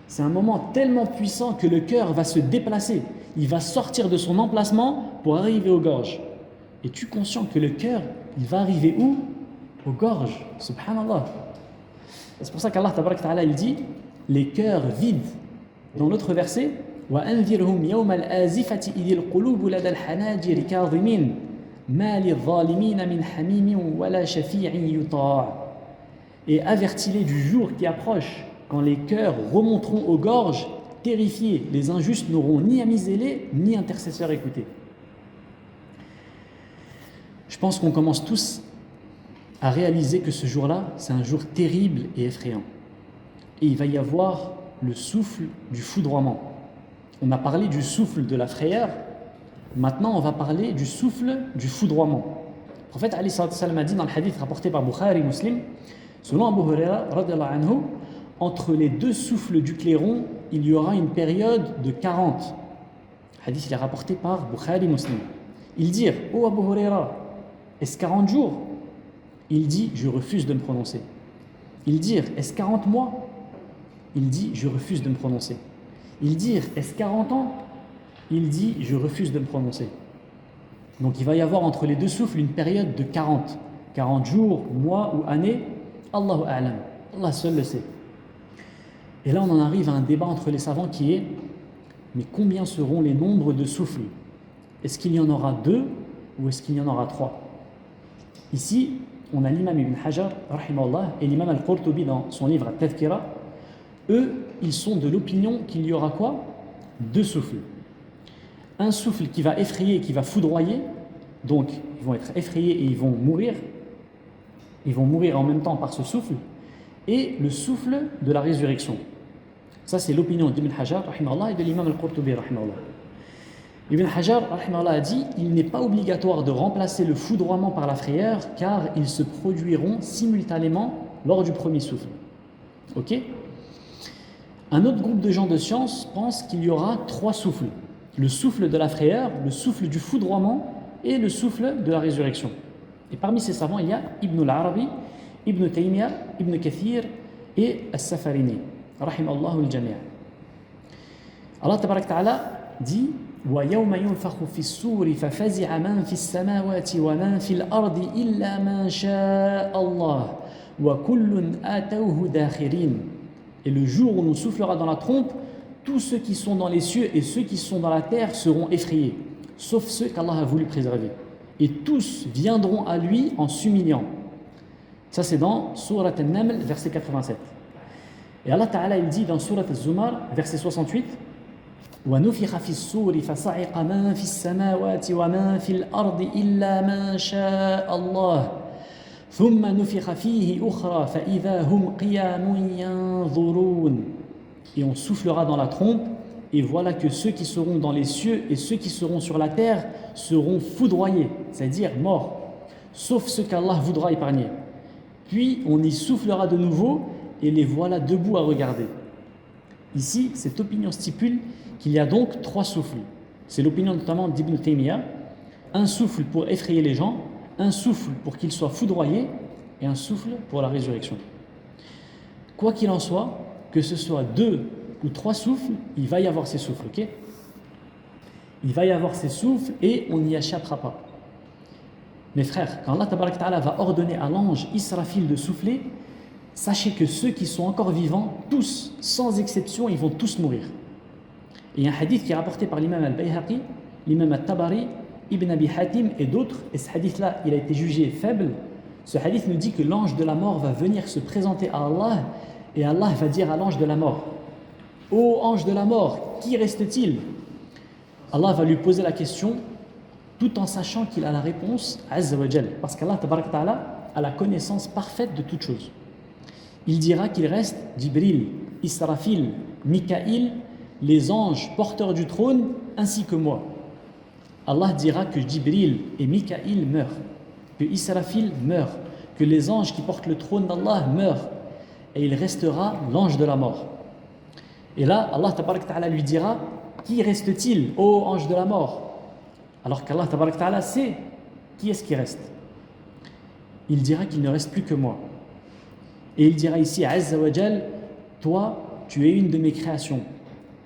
C'est un moment tellement puissant que le cœur va se déplacer. Il va sortir de son emplacement pour arriver aux gorges. Es-tu conscient que le cœur, il va arriver où? Aux gorges. Subhanallah. C'est pour ça qu'Allah Tabarak Ta'ala il dit les cœurs vides. Dans l'autre verset, وَأَنذِرْهُمْ يَوْمَ الْآزِفَةِ إِذِ الْقُلُوبُ لَدَى الْحَنَاجِرِ كَاظِمِينَ مَا لِلظَّالِمِينَ مِنْ حَمِيمٍ وَلَا شَفِيعٍ يُطَاعٍ. Et avertis-les du jour qui approche, quand les cœurs remonteront aux gorges, terrifiés, les injustes n'auront ni amis zélés, ni intercesseurs écoutés. Je pense qu'on commence tous à réaliser que ce jour-là, c'est un jour terrible et effrayant. Et il va y avoir le souffle du foudroiement. On a parlé du souffle de la frayeur, maintenant on va parler du souffle du foudroiement. Le prophète Ali sallallahu alayhi wa sallam a dit dans le hadith rapporté par Bukhari Muslim, selon Abu Huraira radhiyallahu anhu, entre les deux souffles du clairon, il y aura une période de 40. Le hadith il est rapporté par Bukhari Muslim. Ils dirent, ô Abu Huraira, est-ce 40 jours? Il dit, je refuse de me prononcer. Ils dirent, est-ce 40 mois? Il dit, je refuse de me prononcer. Ils dirent, est-ce 40 ans? Il dit, je refuse de me prononcer. Donc il va y avoir entre les deux souffles une période de 40. 40 jours, mois ou années, Allahu A'lam. Allah seul le sait. Et là on en arrive à un débat entre les savants qui est, mais combien seront les nombres de souffles? Est-ce qu'il y en aura 2 ou est-ce qu'il y en aura 3? Ici, on a l'imam Ibn Hajar, rahimahullah, et l'imam Al-Qurtubi dans son livre At-Tadhkira. Eux, ils sont de l'opinion qu'il y aura quoi? 2 souffles. Un souffle qui va effrayer, qui va foudroyer, donc ils vont être effrayés et ils vont mourir en même temps par ce souffle, et le souffle de la résurrection. Ça c'est l'opinion d'Ibn Hajar, rahimahullah, et de l'imam Al-Qurtubi, rahimahullah. Ibn Hajar, rahimahullah, a dit il n'est pas obligatoire de remplacer le foudroiement par la frayeur, car ils se produiront simultanément lors du premier souffle. Ok? Un autre groupe de gens de science pense qu'il y aura 3 souffles. Le souffle de la frayeur, le souffle du foudroiement et le souffle de la résurrection. Et parmi ces savants, il y a Ibn al-Arabi, Ibn Taymiyyah, Ibn Kathir et As-Safarini. Rahimallahu al-Jami'. Allah Tabarak Ta'ala dit وَيَوْمَ يُنْفَخُ فِي الصُّورِ فَفَزِعَ مَنْ فِي السَّمَاوَاتِ وَمَنْ فِي الْأَرْضِ إِلَّا مَنْ شَاءَ اللَّهُ وَكُلٌّ آتَوْهُ دَاخِرِينَ. Et le jour où nous soufflera dans la trompe, tous ceux qui sont dans les cieux et ceux qui sont dans la terre seront effrayés, sauf ceux qu'Allah a voulu préserver. Et tous viendront à lui en s'humiliant. Ça c'est dans Surat An-Naml, verset 87. Et Allah Ta'ala il dit dans Surat Az-Zumar, verset 68, وَنُفِخَ فِي الصُّورِ فَصَعِقَ مَنْ فِي السَّمَاوَاتِ وَمَنْ فِي الْأَرْضِ إِلَّا مَنْ شَاءَ اللَّهُ ثُمَّ نُفِخَ فِيهِ أُخْرَى فَإِذَا هُمْ قِيَامٌ يَنْظُرُونَ. Et on soufflera dans la trompe, et voilà que ceux qui seront dans les cieux et ceux qui seront sur la terre seront foudroyés, c'est-à-dire morts, sauf ceux qu'Allah voudra épargner. Puis on y soufflera de nouveau, et les voilà debout à regarder. Ici, cette opinion stipule qu'il y a donc 3 souffles. C'est l'opinion notamment d'Ibn Taymiyyah. Un souffle pour effrayer les gens, un souffle pour qu'ils soient foudroyés, et un souffle pour la résurrection. Quoi qu'il en soit, que ce soit 2 ou 3 souffles, il va y avoir ces souffles, ok? Il va y avoir ces souffles et on n'y échappera pas. Mes frères, quand Allah Tabarak Ta'ala va ordonner à l'ange Israfil de souffler, sachez que ceux qui sont encore vivants, tous, sans exception, ils vont tous mourir. Et il y a un hadith qui est rapporté par l'imam Al-Bayhaqi, l'imam Al-Tabari, Ibn Abi Hatim et d'autres, et ce hadith-là, il a été jugé faible. Ce hadith nous dit que l'ange de la mort va venir se présenter à Allah, et Allah va dire à l'ange de la mort, ô ange de la mort, qui reste-t-il? Allah va lui poser la question tout en sachant qu'il a la réponse, Azza wa Jal, parce qu'Allah tabarak wa ta'ala a la connaissance parfaite de toutes choses. Il dira qu'il reste Jibril, Israfil, Mikaïl, les anges porteurs du trône, ainsi que moi. Allah dira que Jibril et Mikaïl meurent, que Israfil meurt, que les anges qui portent le trône d'Allah meurent, et il restera l'ange de la mort. Et là, Allah tabarak wa ta'ala lui dira, qui reste-t-il, ô ange de la mort? Alors qu'Allah tabarak wa ta'ala sait qui est-ce qui reste. Il dira qu'il ne reste plus que moi. Et il dira ici, Azza wa Jal, toi, tu es une de mes créations.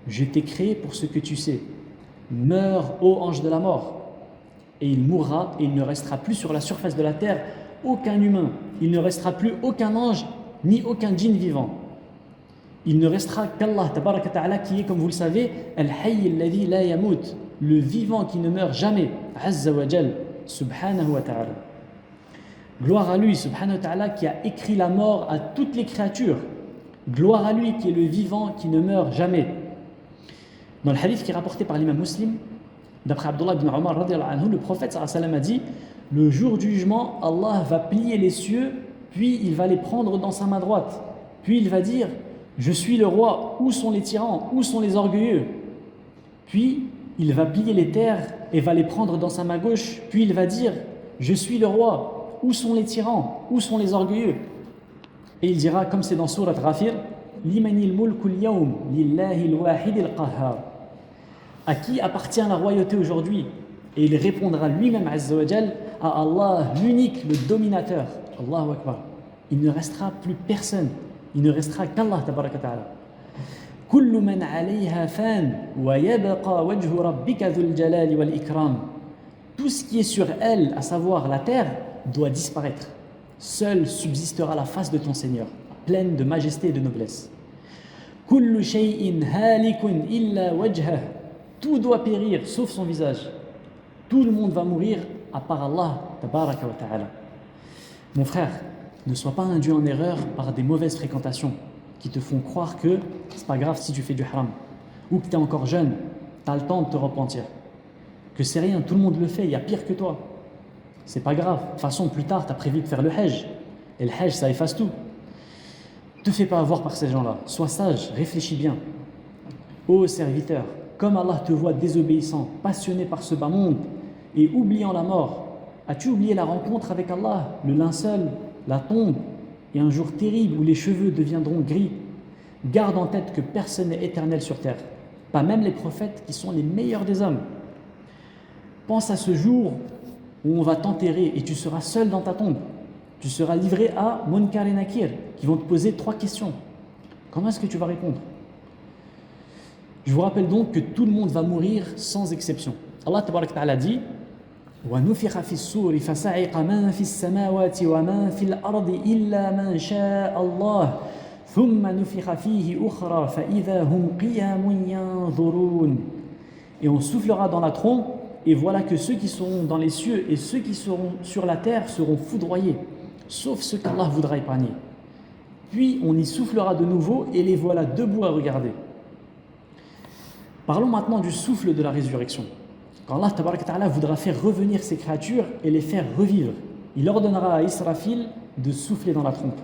Je t'ai créé pour ce que tu sais. Meurs, ô ange de la mort. Et il mourra et il ne restera plus sur la surface de la terre aucun humain. Il ne restera plus aucun ange ni aucun djinn vivant. Il ne restera qu'Allah tabaraka ta'ala qui est, comme vous le savez, Al-Hayy alladhi la yamut, le vivant qui ne meurt jamais, Azza wa Jal, subhanahu wa ta'ala. Gloire à lui, subhanahu wa ta'ala, qui a écrit la mort à toutes les créatures. Gloire à lui qui est le vivant qui ne meurt jamais. Dans le hadith qui est rapporté par l'imam Muslim, d'après Abdullah ibn Omar radiyallahu anhu, le prophète sallallahu alayhi wa sallam a dit: le jour du jugement, Allah va plier les cieux, puis il va les prendre dans sa main droite. Puis il va dire: je suis le roi, où sont les tyrans, où sont les orgueilleux? Puis il va plier les terres et va les prendre dans sa main gauche. Puis il va dire: je suis le roi, où sont les tyrans, où sont les orgueilleux? Et il dira, comme c'est dans Surat Ghafir: limanil mulkul yawm lillahi al-wahid al-qahhar. À qui appartient la royauté aujourd'hui? Et il répondra lui-même, Azza wa Jal, à Allah, l'unique, le dominateur. Allahu Akbar. Il ne restera plus personne. Il ne restera qu'Allah tabaraka ta'ala. Kullu man 'alayha fan wa yabqa wajhu rabbika dhul jalali wal ikram. Tout ce qui est sur elle, à savoir la terre, doit disparaître. Seule subsistera la face de ton Seigneur, pleine de majesté et de noblesse. Kullu shay'in halikun illa wajhah. Tout doit périr sauf son visage. Tout le monde va mourir à part Allah tabaraka wa ta'ala. Mon frère, ne sois pas induit en erreur par des mauvaises fréquentations qui te font croire que c'est pas grave si tu fais du haram, ou que tu es encore jeune, tu as le temps de te repentir, que c'est rien, tout le monde le fait, il y a pire que toi. C'est pas grave, de toute façon plus tard tu as prévu de faire le hajj, et le hajj ça efface tout. Ne te fais pas avoir par ces gens-là, sois sage, réfléchis bien. Ô serviteur, comme Allah te voit désobéissant, passionné par ce bas monde et oubliant la mort, as-tu oublié la rencontre avec Allah, le linceul, la tombe et un jour terrible où les cheveux deviendront gris? Garde en tête que personne n'est éternel sur terre, pas même les prophètes qui sont les meilleurs des hommes. Pense à ce jour où on va t'enterrer et tu seras seul dans ta tombe. Tu seras livré à Munkar et Nakir qui vont te poser 3 questions. Comment est-ce que tu vas répondre? Je vous rappelle donc que tout le monde va mourir sans exception. Allah tabarak wa ta'ala dit: وَنُفِخَ فِي الصُّورِ فَصَعِقَ مَن فِي السَّمَاوَاتِ وَمَن فِي الْأَرْضِ إِلَّا مَن شَاءَ اللَّهُ ثُمَّ نُفِخَ فِيهِ أُخْرَى فَإِذَا هُمْ قِيَامٌ يَنظُرُونَ. Et on soufflera dans la trompe, et voilà que ceux qui seront dans les cieux et ceux qui seront sur la terre seront foudroyés, sauf ceux qu'Allah voudra épargner. Puis on y soufflera de nouveau, et les voilà debout à regarder. Parlons maintenant du souffle de la résurrection. Quand Allah tabaraka ta'ala voudra faire revenir ces créatures et les faire revivre, il ordonnera à Israfil de souffler dans la trompe.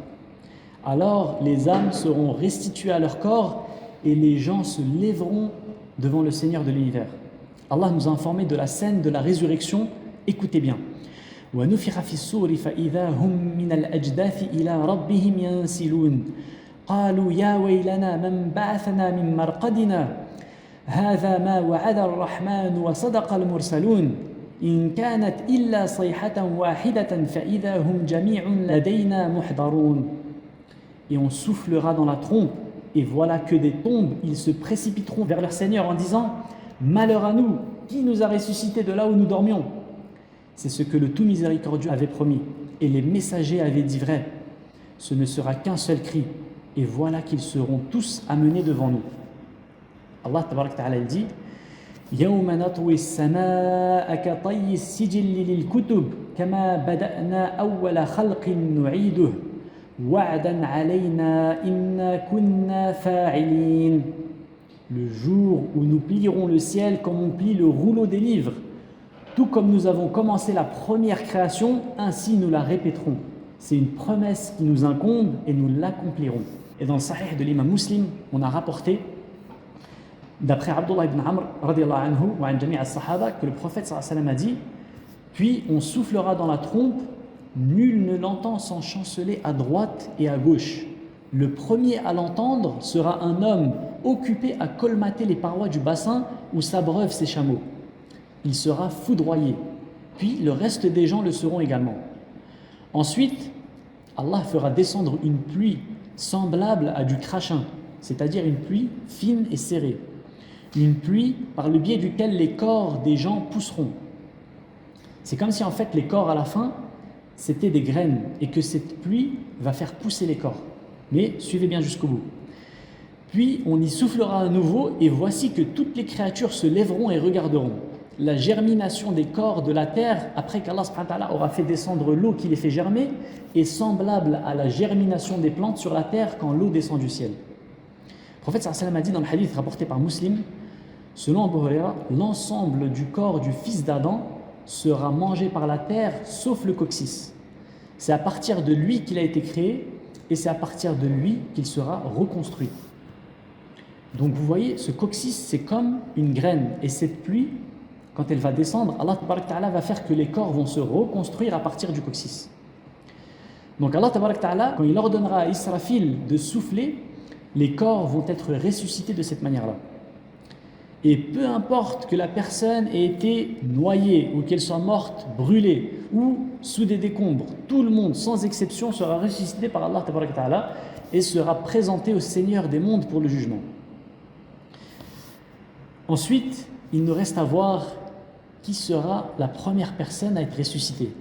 Alors les âmes seront restituées à leur corps et les gens se lèveront devant le Seigneur de l'univers. Allah nous a informé de la scène de la résurrection. Écoutez bien. وَنُفِخَ فِي الصُّورِ فَإِذَا هُمْ مِنَ الْأَجْدَاثِ إِلَى رَبِّهِمْ يَنْسِلُونَ قَالُوا يَا وَيْلَنَا مَنْ بَعَثَنَا مِنْ مَرْقَدِنَا هذا ما وعد الرحمن وصدق المرسلون إن كانت إلا صيحة واحدة فإذا هم جميع لدينا محضرون. Et on soufflera dans la trompe, et voilà que des tombes, ils se précipiteront vers leur Seigneur en disant: malheur à nous, qui nous a ressuscités de là où nous dormions? C'est ce que le tout miséricordieux avait promis, et les messagers avaient dit vrai. Ce ne sera qu'un seul cri, et voilà qu'ils seront tous amenés devant nous. Allah tabarak ta'ala dit: يوم نطوي السماء كطي السجل للكتب كما بدأنا أول خلق نعيده وعدا علينا إنا كنا فاعلين. le jour où nous plierons le ciel comme on plie le rouleau des livres. Tout comme nous avons commencé la première création, ainsi nous la répéterons. C'est une promesse qui nous incombe et nous l'accomplirons. Et dans le Sahih de l'imam Muslim, on a rapporté, d'après Abdullah ibn Amr, radiallahu anhu, wa an jami' as-sahaba, que le prophète sallallahu alayhi wa sallam a dit, puis on soufflera dans la trompe, nul ne l'entend sans chanceler à droite et à gauche. Le premier à l'entendre sera un homme occupé à colmater les parois du bassin où s'abreuvent ses chameaux. Il sera foudroyé, puis le reste des gens le seront également. Ensuite, Allah fera descendre une pluie semblable à du crachin, c'est-à-dire une pluie fine et serrée. Une pluie par le biais duquel les corps des gens pousseront. C'est comme si en fait les corps à la fin, c'était des graines et que cette pluie va faire pousser les corps. Mais suivez bien jusqu'au bout. Puis on y soufflera à nouveau et voici que toutes les créatures se lèveront et regarderont. La germination des corps de la terre, après qu'Allah subhanahu wa ta'ala aura fait descendre l'eau qui les fait germer, est semblable à la germination des plantes sur la terre quand l'eau descend du ciel. Le prophète sallallahu alayhi wa sallam a dit dans le hadith rapporté par Muslim, selon Abu Huraira, l'ensemble du corps du fils d'Adam sera mangé par la terre sauf le coccyx. C'est à partir de lui qu'il a été créé et c'est à partir de lui qu'il sera reconstruit. Donc vous voyez, ce coccyx c'est comme une graine et cette pluie, quand elle va descendre, Allah tabarak ta'ala va faire que les corps vont se reconstruire à partir du coccyx. Donc Allah tabarak ta'ala, quand il ordonnera à Israfil de souffler, les corps vont être ressuscités de cette manière-là. Et peu importe que la personne ait été noyée ou qu'elle soit morte, brûlée ou sous des décombres, tout le monde, sans exception, sera ressuscité par Allah tabarak ta'ala et sera présenté au Seigneur des mondes pour le jugement. Ensuite, il nous reste à voir qui sera la première personne à être ressuscitée.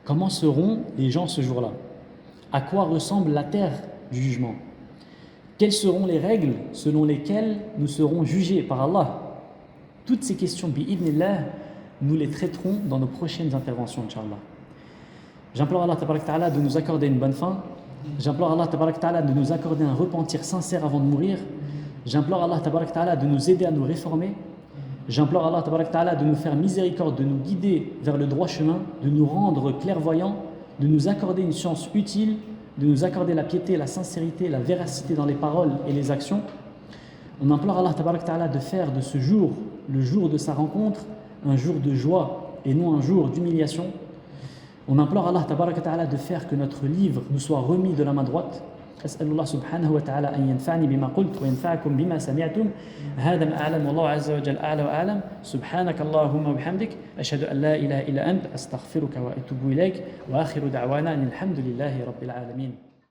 Comment seront les gens ce jour-là? À quoi ressemble la terre du jugement? Quelles seront les règles selon lesquelles nous serons jugés par Allah? Toutes ces questions, bi'idnillah, nous les traiterons dans nos prochaines interventions, Inch'Allah. J'implore Allah tabarak ta'ala de nous accorder une bonne fin. J'implore Allah tabarak ta'ala de nous accorder un repentir sincère avant de mourir. J'implore Allah tabarak ta'ala de nous aider à nous réformer. J'implore Allah tabarak ta'ala de nous faire miséricorde, de nous guider vers le droit chemin, de nous rendre clairvoyants, de nous accorder une science utile, de nous accorder la piété, la sincérité, la véracité dans les paroles et les actions. On implore Allah tabarak ta'ala de faire de ce jour, le jour de sa rencontre, un jour de joie et non un jour d'humiliation. On implore Allah tabarak ta'ala de faire que notre livre nous soit remis de la main droite. أسأل الله سبحانه وتعالى أن ينفعني بما قلت وينفعكم بما سمعتم هذا ما أعلم والله عز وجل أعلى وأعلم سبحانك اللهم وبحمدك أشهد أن لا إله إلا أنت أستغفرك وأتوب إليك وآخر دعوانا أن الحمد لله رب العالمين